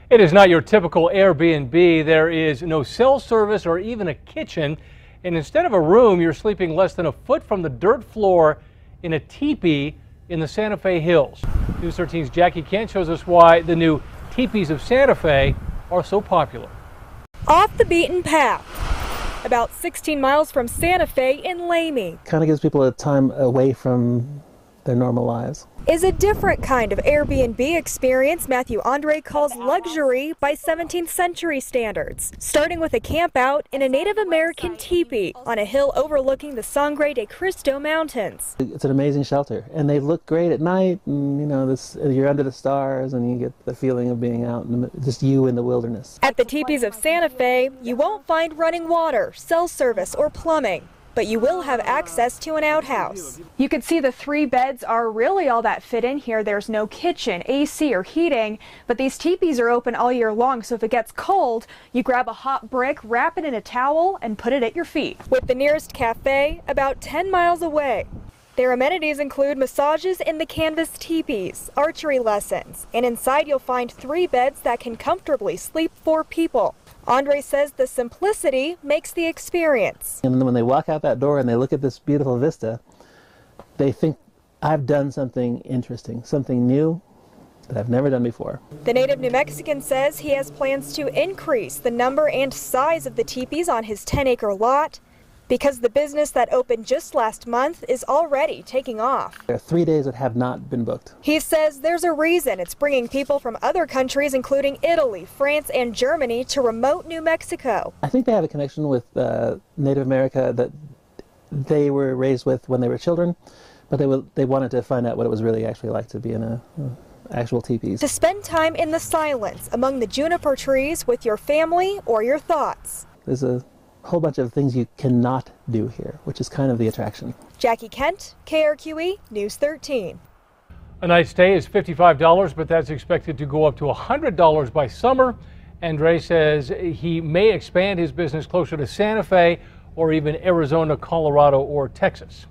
It is not your typical Airbnb. There is no cell service or even a kitchen. And instead of a room, you're sleeping less than a foot from the dirt floor in a teepee in the Santa Fe Hills. News 13's Jackie Kent shows us why the new teepees of Santa Fe are so popular. Off the beaten path, about 16 miles from Santa Fe in Lamey. Kind of gives people a time away from their normal lives. Is a different kind of Airbnb experience Matthew Andre calls luxury by 17th century standards, starting with a camp out in a Native American teepee on a hill overlooking the Sangre de Cristo Mountains. It's an amazing shelter, and they look great at night, and you're under the stars, and you get the feeling of being out, and just you in the wilderness. At the teepees of Santa Fe, you won't find running water, cell service, or plumbing, but you will have access to an outhouse. You can see the 3 beds are really all that fit in here. There's no kitchen, AC, or heating, but these teepees are open all year long, so if it gets cold, you grab a hot brick, wrap it in a towel, and put it at your feet. With the nearest cafe about 10 miles away. Their amenities include massages in the canvas teepees, archery lessons, and inside you'll find 3 beds that can comfortably sleep 4 people. Andre says the simplicity makes the experience. And when they walk out that door and they look at this beautiful vista, they think, I've done something interesting, something new that I've never done before. The native New Mexican says he has plans to increase the number and size of the teepees on his 10-acre lot because the business that opened just last month is already taking off. There are 3 days that have not been booked. He says there's a reason it's bringing people from other countries, including Italy, France, and Germany, to remote New Mexico. I think they have a connection with Native America that they were raised with when they were children, but they wanted to find out what it was really actually like to be in a actual teepees. To spend time in the silence among the juniper trees with your family or your thoughts. There's a whole bunch of things you cannot do here, which is kind of the attraction. Jackie Kent, KRQE, News 13. A night stay is $55, but that's expected to go up to $100 by summer. Andre says he may expand his business closer to Santa Fe or even Arizona, Colorado, or Texas.